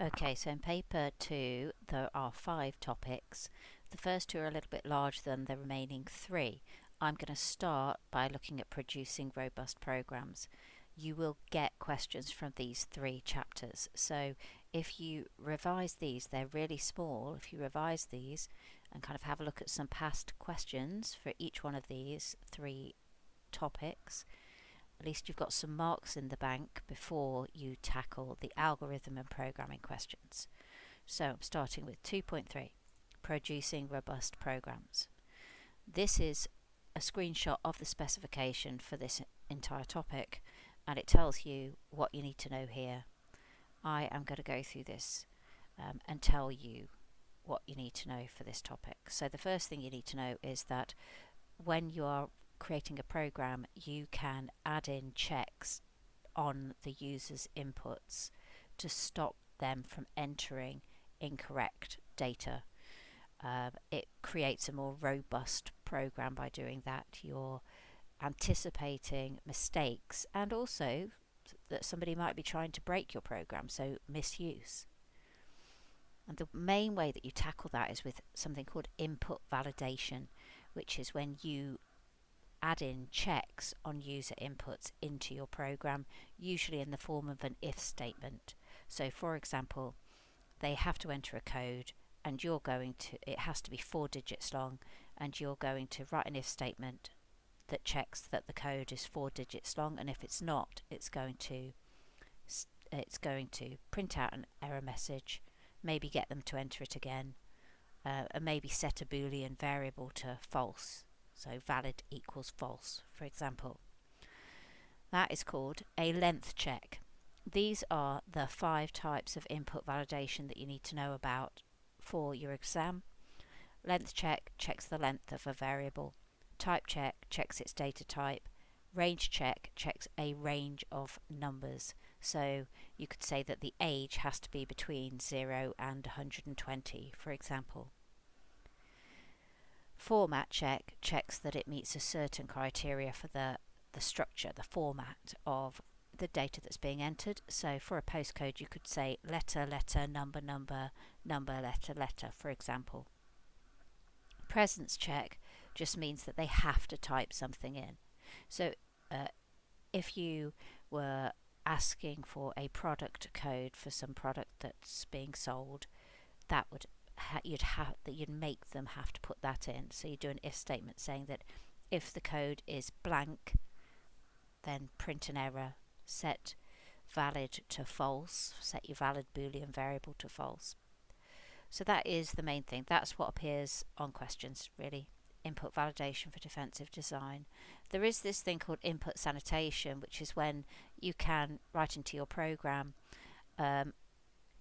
Okay, so in paper 2 there are 5 topics. The first 2 are a little bit larger than the remaining 3. I'm going to start by looking at producing robust programs. You will get questions from these 3 chapters. So if you revise these, they're really small. If you revise these and kind of have a look at some past questions for each one of these 3 topics, at least you've got some marks in the bank before you tackle the algorithm and programming questions. So I'm starting with 2.3, producing robust programs. This is a screenshot of the specification for this entire topic, and it tells you what you need to know here. I am going to go through this and tell you what you need to know for this topic. So the first thing you need to know is that when you are creating a program, you can add in checks on the user's inputs to stop them from entering incorrect data. It creates a more robust program by doing that. You're anticipating mistakes and also that somebody might be trying to break your program, so misuse. And the main way that you tackle that is with something called input validation, which is when you add in checks on user inputs into your program, usually in the form of an if statement. So for example, they have to enter a code and it has to be 4 digits long, and you're going to write an if statement that checks that the code is 4 digits long, and if it's not, it's going to print out an error message, maybe get them to enter it again, and maybe set a Boolean variable to false. So valid equals false, for example. That is called a length check. These are the 5 types of input validation that you need to know about for your exam. Length check checks the length of a variable. Type check checks its data type. Range check checks a range of numbers. So you could say that the age has to be between 0 and 120, for example. Format check checks that it meets a certain criteria for the structure, the format of the data that's being entered. So for a postcode, you could say letter, letter, number, number, number, letter, letter, for example. Presence check just means that they have to type something in. So if you were asking for a product code for some product that's being sold, that would you'd make them have to put that in. So you do an if statement saying that if the code is blank, then print an error, set valid to false, set your valid Boolean variable to false. So that is the main thing. That's what appears on questions, really. Input validation for defensive design. There is this thing called input sanitation, which is when you can write into your program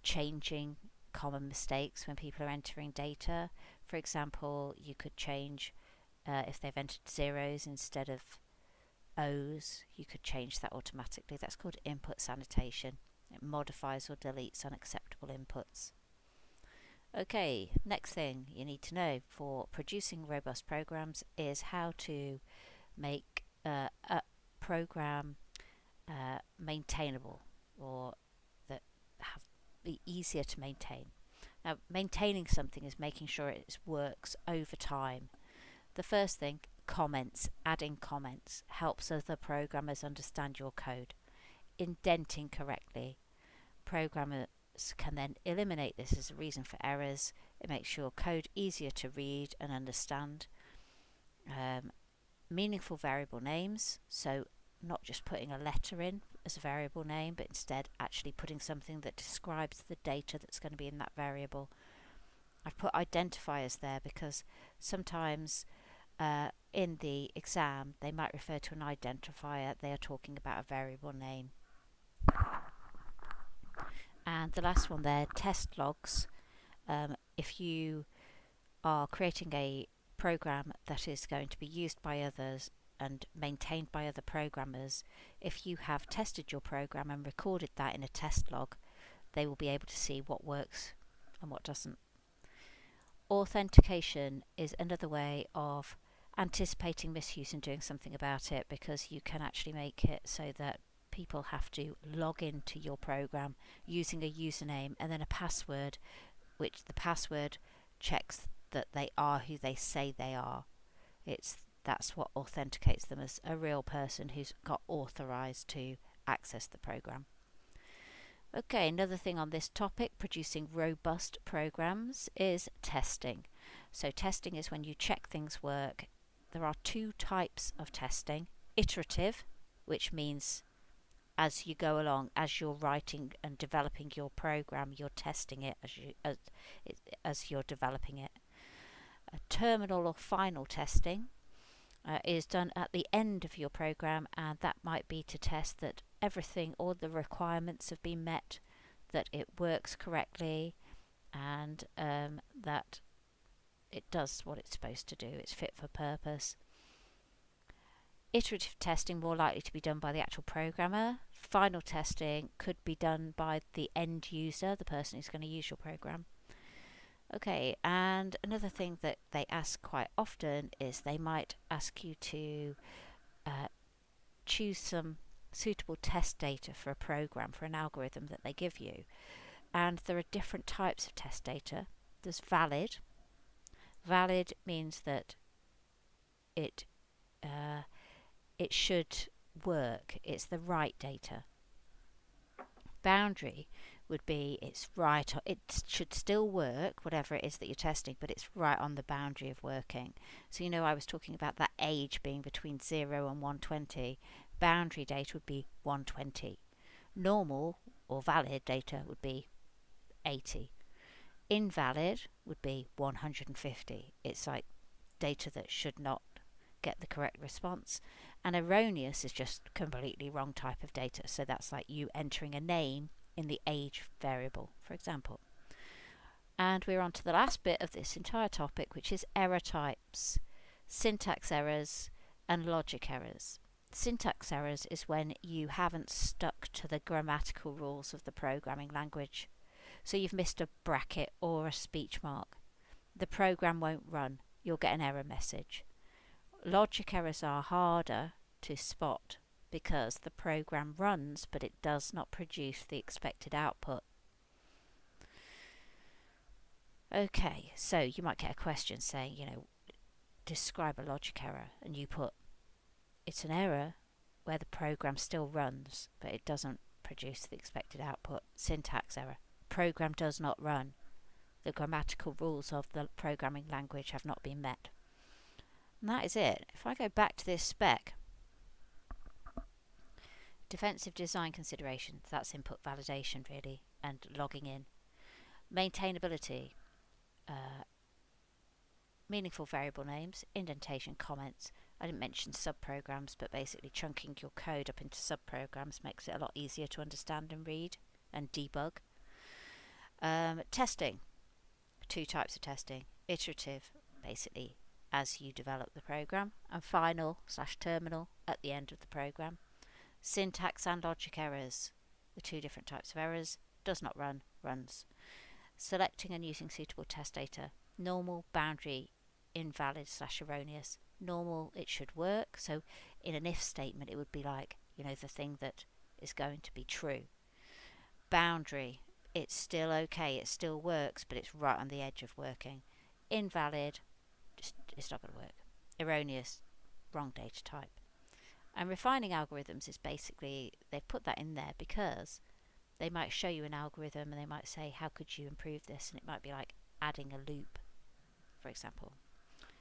changing common mistakes when people are entering data. For example, you could change if they've entered zeros instead of O's, you could change that automatically. That's called input sanitation. It modifies or deletes unacceptable inputs. Okay, next thing you need to know for producing robust programs is how to make a program maintainable, or that be easier to maintain. Now, maintaining something is making sure it works over time. The first thing, comments. Adding comments helps other programmers understand your code. Indenting correctly. Programmers can then eliminate this as a reason for errors. It makes your code easier to read and understand. Meaningful variable names, so not just putting a letter in as a variable name, but instead actually putting something that describes the data that's going to be in that variable. I've put identifiers there because sometimes in the exam they might refer to an identifier, they are talking about a variable name. And the last one there, test logs. If you are creating a program that is going to be used by others and maintained by other programmers, if you have tested your program and recorded that in a test log, they will be able to see what works and what doesn't. Authentication is another way of anticipating misuse and doing something about it, because you can actually make it so that people have to log into your program using a username and then a password, which the password checks that they are who they say they are. That's what authenticates them as a real person who's got authorized to access the program. Okay, another thing on this topic, producing robust programs, is testing. So testing is when you check things work. There are two types of testing. Iterative, which means as you go along, as you're writing and developing your program, you're testing it as you're developing it. Terminal or final testing is done at the end of your program, and that might be to test that everything, all the requirements have been met, that it works correctly, and that it does what it's supposed to do, it's fit for purpose. Iterative testing more likely to be done by the actual programmer. Final testing could be done by the end user, the person who's going to use your program. Okay, and another thing that they ask quite often is they might ask you to choose some suitable test data for a program, for an algorithm that they give you. And there are different types of test data. There's valid. Valid means that it should work. It's the right data. Boundary would be it's right, it should still work, whatever it is that you're testing, but it's right on the boundary of working. So I was talking about that age being between 0 and 120. Boundary data would be 120. Normal or valid data would be 80. Invalid would be 150. It's like data that should not get the correct response. And erroneous is just completely wrong type of data. So that's like you entering a name in the age variable, for example. And we're on to the last bit of this entire topic, which is error types, syntax errors and logic errors. Syntax errors is when you haven't stuck to the grammatical rules of the programming language. So you've missed a bracket or a speech mark. The program won't run. You'll get an error message. Logic errors are harder to spot because the program runs but it does not produce the expected output. Okay, so you might get a question saying, describe a logic error, and you put it's an error where the program still runs but it doesn't produce the expected output. Syntax error. Program does not run. The grammatical rules of the programming language have not been met. And that is it. If I go back to this spec, defensive design considerations, that's input validation really, and logging in. Maintainability, meaningful variable names, indentation, comments. I didn't mention subprograms, but basically chunking your code up into subprograms makes it a lot easier to understand and read and debug. Testing, two types of testing. Iterative, basically as you develop the program, and final/terminal at the end of the program. Syntax and logic errors, the two different types of errors. Does not run, runs. Selecting and using suitable test data. Normal, boundary, invalid/erroneous. Normal, it should work. So in an if statement, it would be like, the thing that is going to be true. Boundary, it's still okay, it still works, but it's right on the edge of working. Invalid, it's not going to work. Erroneous, wrong data type. And refining algorithms is basically, they've put that in there because they might show you an algorithm and they might say, how could you improve this? And it might be like adding a loop, for example.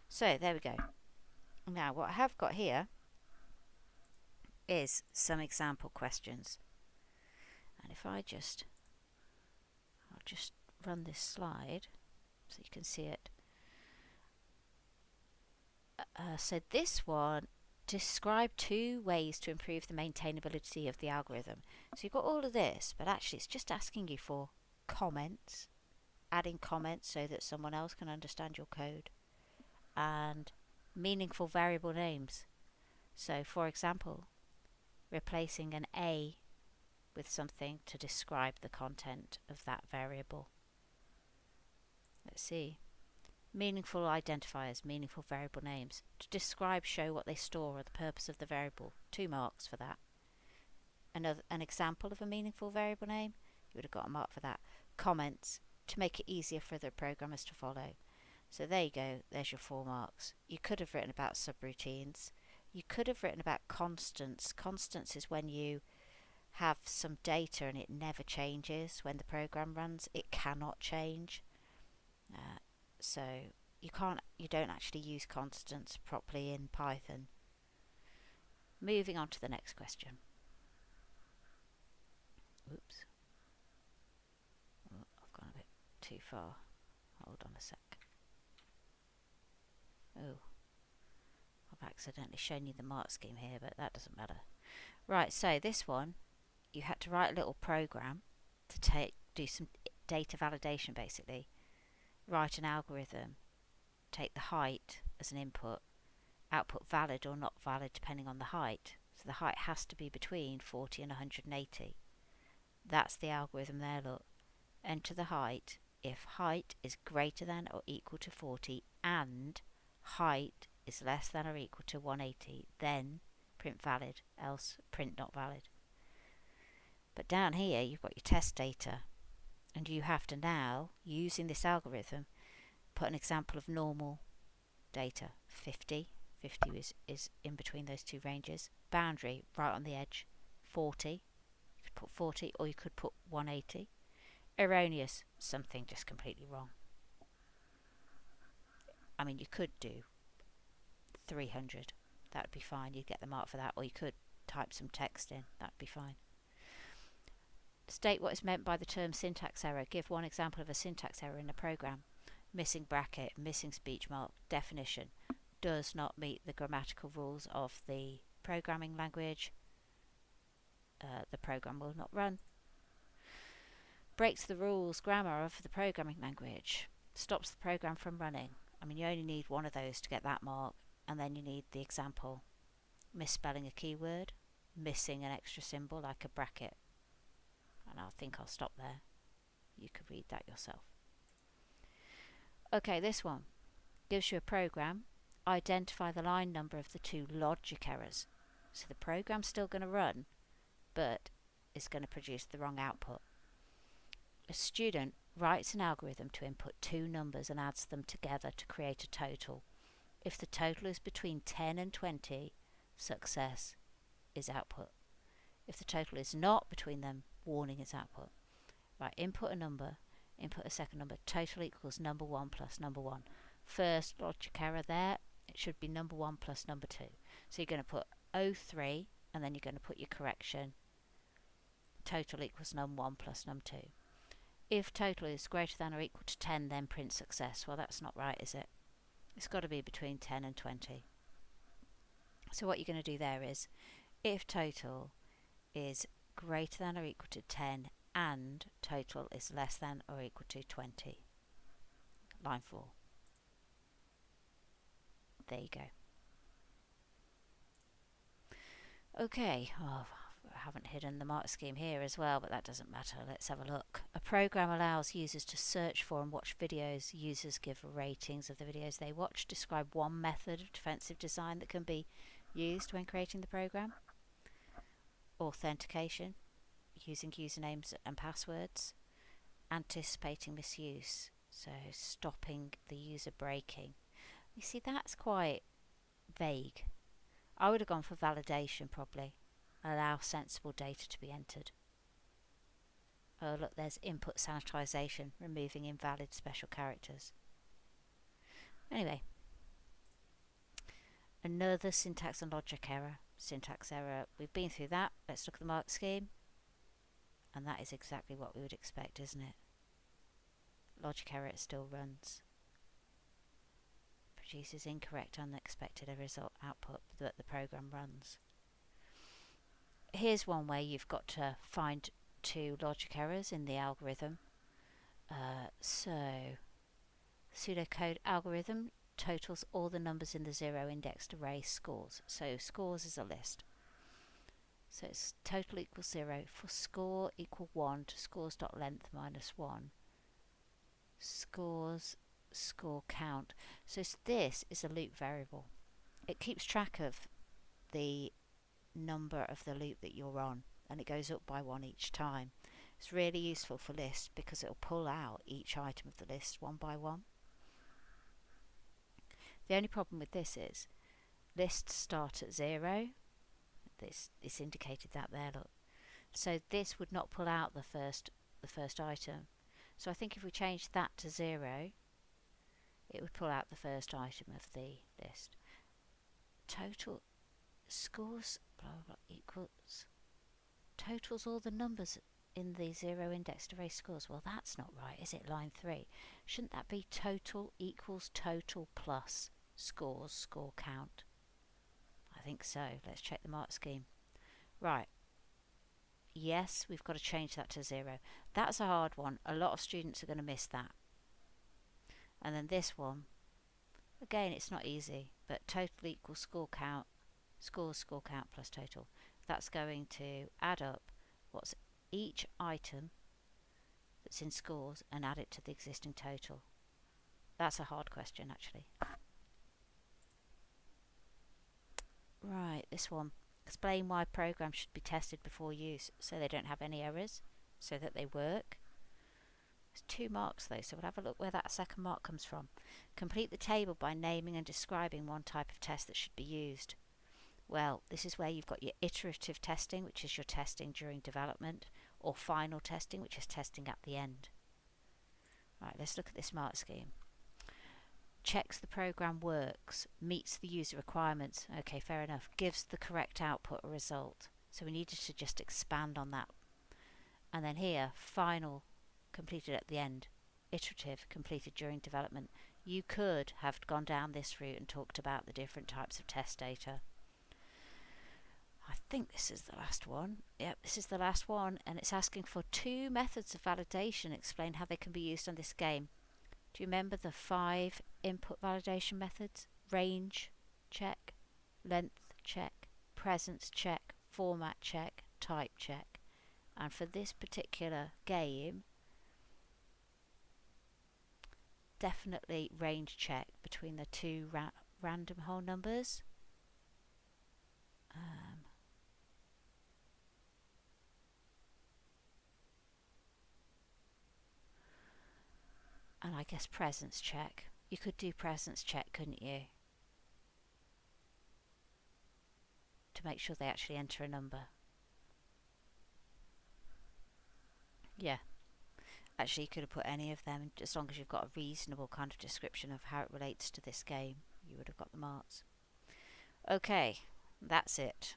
So there we go. Now what I have got here is some example questions. And if I'll just run this slide so you can see it. So this one, describe 2 ways to improve the maintainability of the algorithm. So you've got all of this, but actually it's just asking you for comments, adding comments so that someone else can understand your code, and meaningful variable names. So for example, replacing an A with something to describe the content of that variable. Let's see. Meaningful identifiers, meaningful variable names. To describe, show what they store or the purpose of the variable. 2 marks for that. an example of a meaningful variable name, you would have got a mark for that. Comments, to make it easier for the programmers to follow. So there you go, there's your 4 marks. You could have written about subroutines. You could have written about constants. Constants is when you have some data and it never changes when the program runs. It cannot change. So you don't actually use constants properly in Python. Moving on to the next question. Oops. Oh, I've gone a bit too far. Hold on a sec. Oh, I've accidentally shown you the mark scheme here, but that doesn't matter. Right, so this one, you had to write a little program to do some data validation basically. Write an algorithm, take the height as an input, output valid or not valid depending on the height. So the height has to be between 40 and 180. That's the algorithm there, look. Enter the height if height is greater than or equal to 40 and height is less than or equal to 180, then print valid, else print not valid. But down here you've got your test data, and you have to now, using this algorithm, put an example of normal data. 50 is in between those two ranges. Boundary right on the edge. 40, you could put 40 or you could put 180. Erroneous, something just completely wrong. I mean, you could do 300, that would be fine, you'd get the mark for that, or you could type some text in, that would be fine. State what is meant by the term syntax error. Give one example of a syntax error in a program. Missing bracket, missing speech mark. Definition: does not meet the grammatical rules of the programming language. The program will not run. Breaks the rules, grammar of the programming language. Stops the program from running. I mean, you only need one of those to get that mark, and then you need the example. Misspelling a keyword, missing an extra symbol like a bracket. And I think I'll stop there. You could read that yourself. Okay, this one gives you a program. Identify the line number of the 2 logic errors. So the program's still going to run, but it's going to produce the wrong output. A student writes an algorithm to input 2 numbers and adds them together to create a total. If the total is between 10 and 20, success is output. If the total is not between them, warning is output. Right, input a number, input a second number, total equals number 1 plus number 1. First logic error there, it should be number 1 plus number 2. So you're going to put 03 and then you're going to put your correction. Total equals num 1 plus num 2. If total is greater than or equal to 10, then print success. Well, that's not right, is it? It's got to be between 10 and 20. So what you're going to do there is, if total is greater than or equal to 10 and total is less than or equal to 20. Line 4. There you go. Okay, oh, I haven't hidden the mark scheme here as well, but that doesn't matter. Let's have a look. A program allows users to search for and watch videos. Users give ratings of the videos they watch. Describe one method of defensive design that can be used when creating the program. Authentication, using usernames and passwords. Anticipating misuse, so stopping the user breaking. You see, that's quite vague. I would have gone for validation probably. Allow sensible data to be entered. Oh look, there's input sanitization, removing invalid special characters. Anyway, another syntax and logic error. Syntax error, we've been through that. Let's look at the mark scheme. And that is exactly what we would expect, isn't it? Logic error, it still runs. Produces incorrect, unexpected result output that the program runs. Here's one where you've got to find 2 logic errors in the algorithm. So pseudocode algorithm totals all the numbers in the 0 indexed array scores. So scores is a list. So it's total equals 0 for score equal 1 to scores.length minus 1. Scores score count. So this is a loop variable. It keeps track of the number of the loop that you're on. and it goes up by 1 each time. It's really useful for lists because it'll pull out each item of the list one by one. The only problem with this is lists start at 0. It's indicated that there, look. So this would not pull out the first item. So I think if we change that to 0, it would pull out the first item of the list. Total scores blah blah, blah equals totals all the numbers in the 0 indexed array scores. Well, that's not right, is it? Line 3. Shouldn't that be total equals total plus scores score count? I think so. Let's check the mark scheme. Right. Yes, we've got to change that to 0. That's a hard one. A lot of students are going to miss that. And then this one, again, it's not easy, but total equals score count, scores score count plus total. That's going to add up what's each item that's in scores and add it to the existing total. That's a hard question, actually. Right, this one. Explain why programs should be tested before use so they don't have any errors, so that they work. There's 2 marks though, so we'll have a look where that second mark comes from. Complete the table by naming and describing one type of test that should be used. Well, this is where you've got your iterative testing, which is your testing during development, or final testing, which is testing at the end. Right, let's look at this mark scheme. Checks the program works, meets the user requirements. Okay, fair enough. Gives the correct output or result. So we needed to just expand on that. And then here, final, completed at the end. Iterative, completed during development. You could have gone down this route and talked about the different types of test data. I think this is the last one. Yep, this is the last one, and it's asking for 2 methods of validation. Explain how they can be used on this game. Do you remember the 5 input validation methods? Range check, length check, presence check, format check, type check. And for this particular game, definitely range check between the 2 random whole numbers. And I guess presence check. You could do presence check, couldn't you? To make sure they actually enter a number. Yeah. Actually, you could have put any of them, as long as you've got a reasonable kind of description of how it relates to this game. You would have got the marks. Okay, that's it.